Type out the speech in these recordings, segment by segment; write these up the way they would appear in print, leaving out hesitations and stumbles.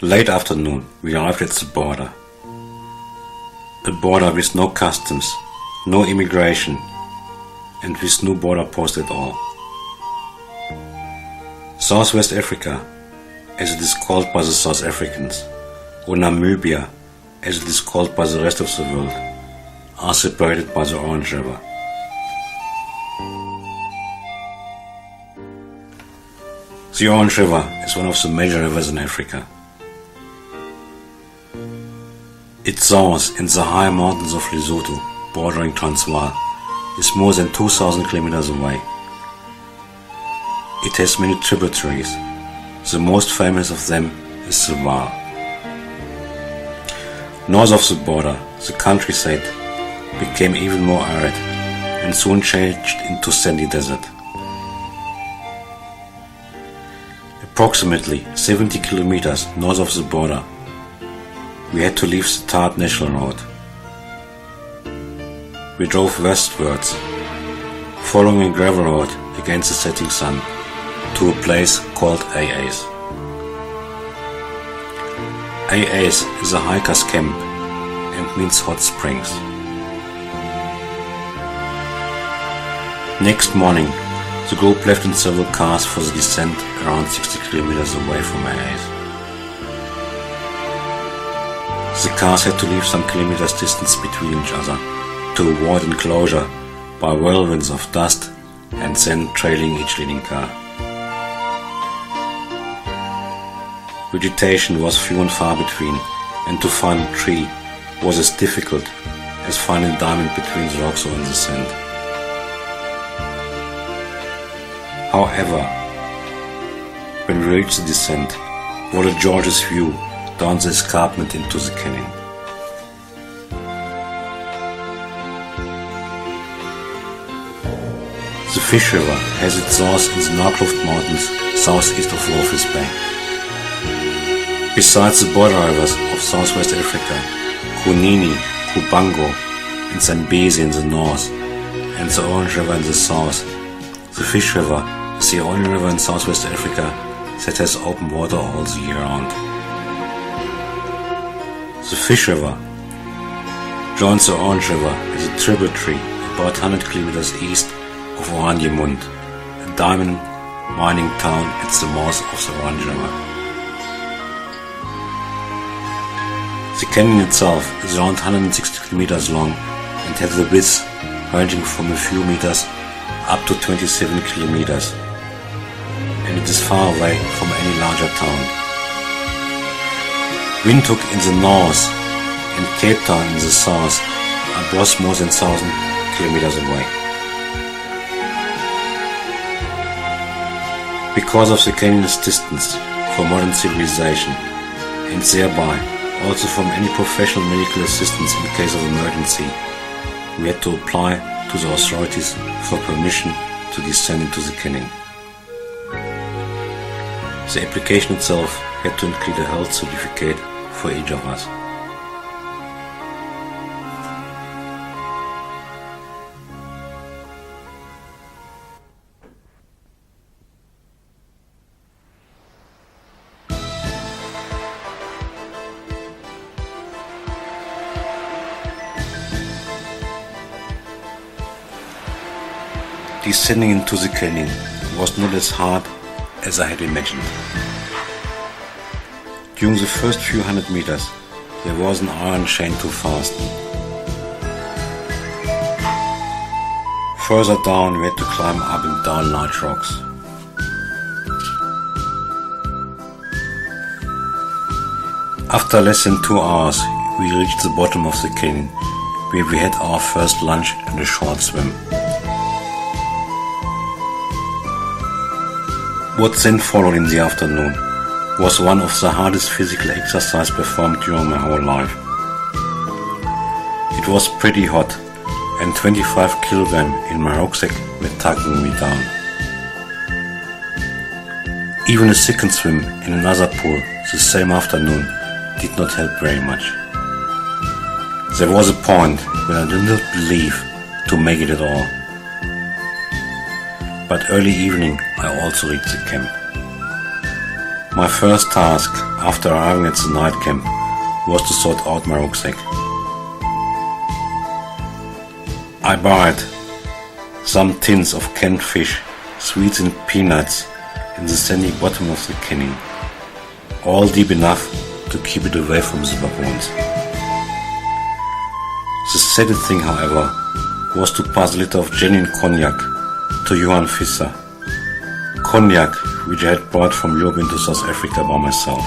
Late afternoon, we arrived at the border. A border with no customs, no immigration, and with no border post at all. Southwest Africa, as it is called by the South Africans, or Namibia, as it is called by the rest of the world, are separated by the Orange River. The Orange River is one of the major rivers in Africa. Its source in the high mountains of Lesotho, bordering Transvaal, is more than 2,000 kilometers away. It has many tributaries. The most famous of them is the Vaal. North of the border, the countryside became even more arid and soon changed into sandy desert. Approximately 70 kilometers north of the border, we had to leave the tarred National Road. We drove westwards, following a gravel road against the setting sun, to a place called AA's. AA's is a hiker's camp and means hot springs. Next morning, the group left in several cars for the descent around 60 kilometers away from AA's. The cars had to leave some kilometers distance between each other to avoid enclosure by whirlwinds of dust and sand trailing each leading car. Vegetation was few and far between, and to find a tree was as difficult as finding a diamond between the rocks or in the sand. However, when we reached the descent, what a gorgeous view down the escarpment into the canyon. The Fish River has its source in the Naukluft Mountains southeast of Walvis Bay. Besides the border rivers of Southwest Africa, Kunini, Kubango and Zambezi in the north and the Orange River in the south, the Fish River is the only river in Southwest Africa that has open water all the year round. The Fish River joins the Orange River as a tributary about 100 kilometers east of Oranjemund, a diamond mining town at the mouth of the Orange River. The canyon itself is around 160 kilometers long and has a width ranging from a few meters up to 27 kilometers, and it is far away from any larger town. Windhoek in the north and Cape Town in the south are both more than 1,000 kilometers away. Because of the canyon's distance from modern civilization, and thereby also from any professional medical assistance in case of emergency, we had to apply to the authorities for permission to descend into the canyon. The application itself had to include a health certificate for each of us. Descending into the canyon was not as hard as I had imagined. During the first few hundred meters, there was an iron chain to fasten. Further down, we had to climb up and down large rocks. After less than 2 hours, we reached the bottom of the canyon, where we had our first lunch and a short swim. What then followed in the afternoon was one of the hardest physical exercise performed during my whole life. It was pretty hot, and 25 kilograms in my rucksack were tugging me down. Even a second swim in another pool the same afternoon did not help very much. There was a point when I did not believe to make it at all. But early evening I also reached the camp. My first task after arriving at the night camp was to sort out my rucksack. I borrowed some tins of canned fish, sweets and peanuts in the sandy bottom of the canyon, all deep enough to keep it away from the baboons. The saddest thing, however, was to pass a liter of genuine cognac to Johan Visser, cognac which I had brought from Europe into South Africa by myself.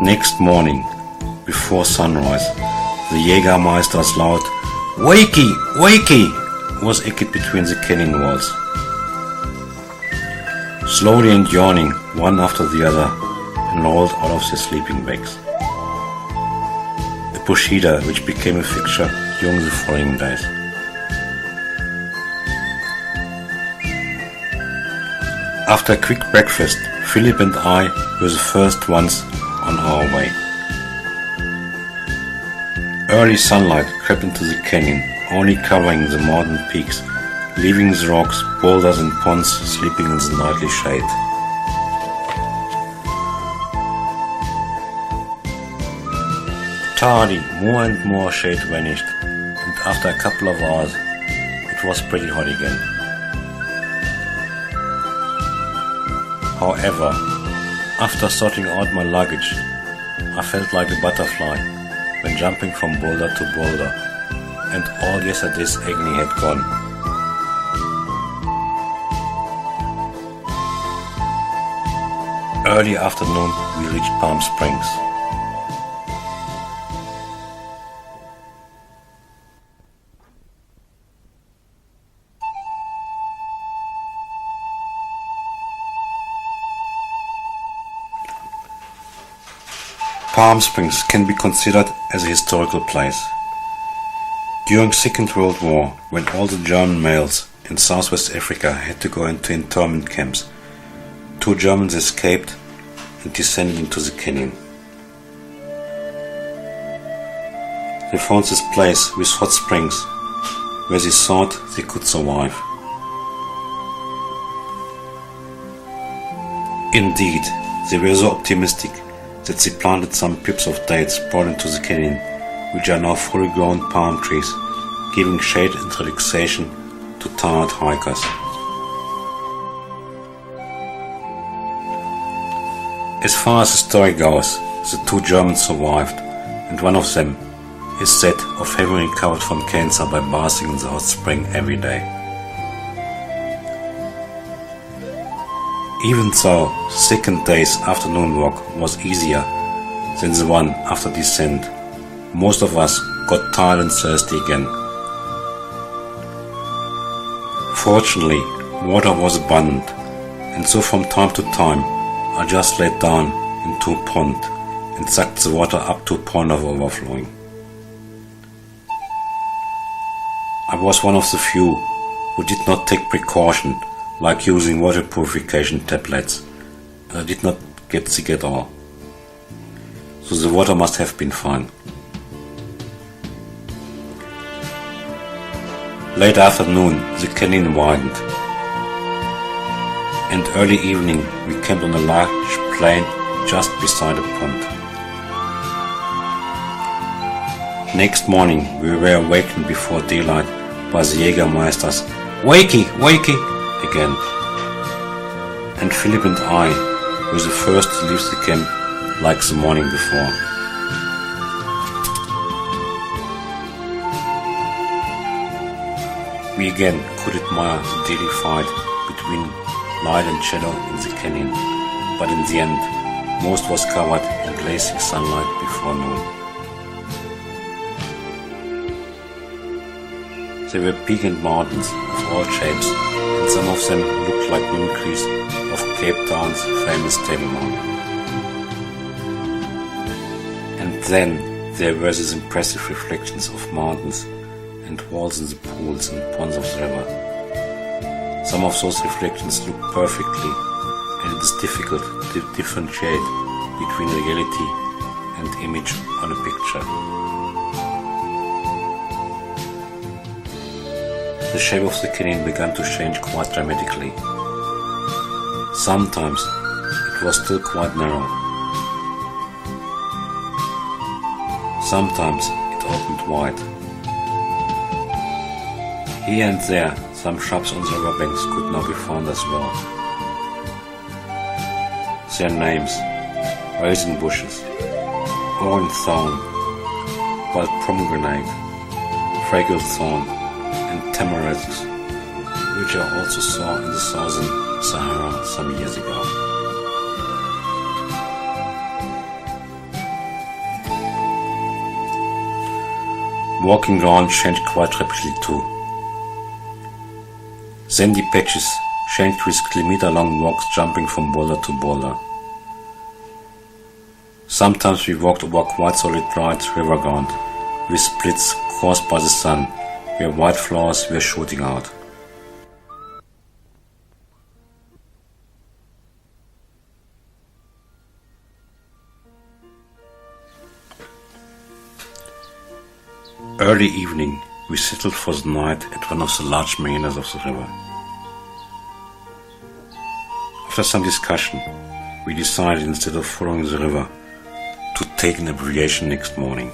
Next morning, before sunrise, the Jägermeister's loud "Wakey! Wakey!" was echoed between the canyon walls. Slowly and yawning, one after the other, enrolled out of their sleeping bags. A procedure which became a fixture during the following days. After a quick breakfast, Philip and I were the first ones on our way. Early sunlight crept into the canyon, only covering the mountain peaks, leaving the rocks, boulders and ponds sleeping in the nightly shade. Tardy, more and more shade vanished, and after a couple of hours, it was pretty hot again. However, after sorting out my luggage, I felt like a butterfly when jumping from boulder to boulder, and all yesterday's agony had gone. Early afternoon, we reached Palm Springs. Palm Springs can be considered as a historical place. During Second World War, when all the German males in Southwest Africa had to go into internment camps, 2 Germans escaped and descended into the canyon. They found this place with hot springs where they thought they could survive. Indeed, they were so optimistic that they planted some pips of dates brought into the canyon, which are now fully grown palm trees, giving shade and relaxation to tired hikers. As far as the story goes, the 2 Germans survived, and one of them is said of having recovered from cancer by bathing in the hot spring every day. Even so, the second day's afternoon walk was easier than the one after descent. Most of us got tired and thirsty again. Fortunately, water was abundant, and so from time to time I just laid down into a pond and sucked the water up to a point of overflowing. I was one of the few who did not take precaution, like using water purification tablets, and I did not get sick at all. So the water must have been fine. Late afternoon, the canyon widened, and early evening we camped on a large plain just beside a pond. Next morning we were awakened before daylight by the Jägermeister's "Wakey! Wakey!" again, and Philip and I were the first to leave the camp like the morning before. We again could admire the daily fight between light and shadow in the canyon, but in the end most was covered in blazing sunlight before noon. There were peaks and mountains of all shapes, and some of them looked like mimicries of Cape Town's famous Table Mountain. And then there were these impressive reflections of mountains and walls in the pools and ponds of the river. Some of those reflections look perfectly, and it is difficult to differentiate between reality and image on a picture. The shape of the canyon began to change quite dramatically. Sometimes it was still quite narrow. Sometimes it opened wide. Here and there, some shrubs on the riverbanks could now be found as well. Their names: raisin bushes, orange thorn, wild pomegranate, fragrant thorn, and tamarisks, which I also saw in the southern Sahara some years ago. Walking ground changed quite rapidly too. Sandy patches changed with kilometer-long walks jumping from boulder to boulder. Sometimes we walked over quite solid dried river ground, with splits caused by the sun, where white flowers were shooting out. Early evening, we settled for the night at one of the large marinas of the river. After some discussion, we decided, instead of following the river, to take an abbreviation next morning.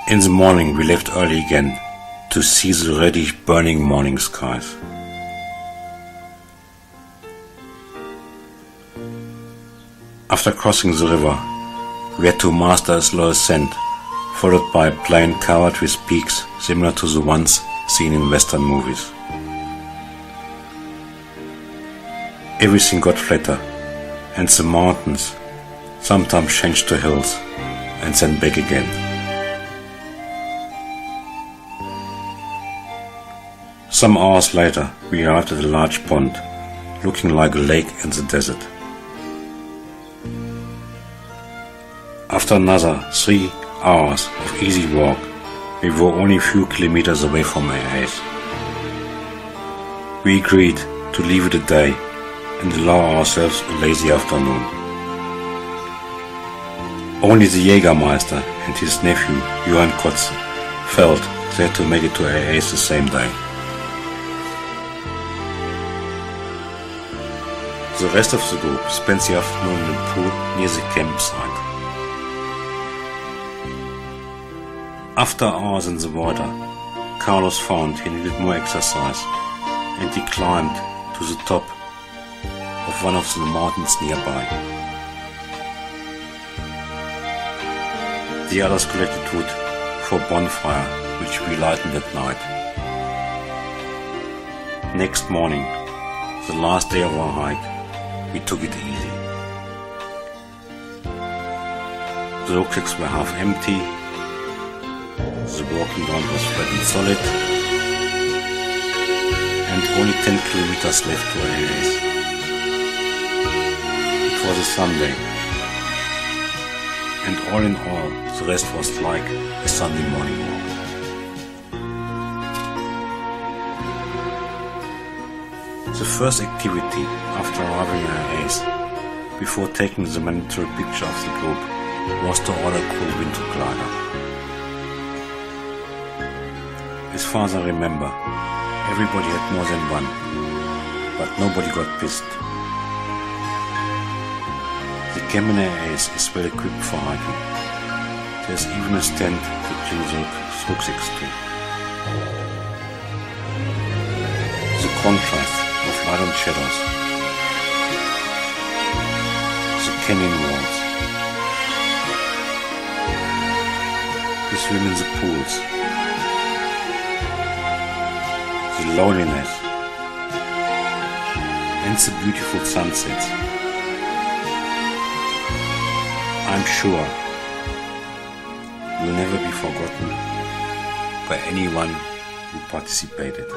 In the morning we left early again to see the reddish burning morning skies. After crossing the river, we had to master a slow ascent, followed by a plain covered with peaks similar to the ones seen in Western movies. Everything got flatter, and the mountains sometimes changed to hills and then back again. Some hours later, we arrived at a large pond, looking like a lake in the desert. After another 3 hours of easy walk, we were only a few kilometers away from AA's. We agreed to leave it a day and allow ourselves a lazy afternoon. Only the Jägermeister and his nephew, Johann Kotze, felt they had to make it to AA's the same day. The rest of the group spent the afternoon in the pool near the campsite. After hours in the water, Carlos found he needed more exercise, and he climbed to the top of one of the mountains nearby. The others collected wood for a bonfire, which we lightened at night. Next morning, the last day of our hike, we took it easy. The rucksacks were half empty, the walking ground was flat and solid, and only 10 kilometers left to AA's. It was a Sunday, and all in all, the rest was like a Sunday morning walk. The first activity after arriving at AA's, before taking the mandatory picture of the group, was to order a cool winter glider. As far as I remember, everybody had more than one, but nobody got pissed. The camp in AA's is well equipped for hiking. There's even a stand to clean the rucksacks to. The contrast of light and shadows, the canyon walls, the swim in the pools, the loneliness, and the beautiful sunsets, I'm sure will never be forgotten by anyone who participated.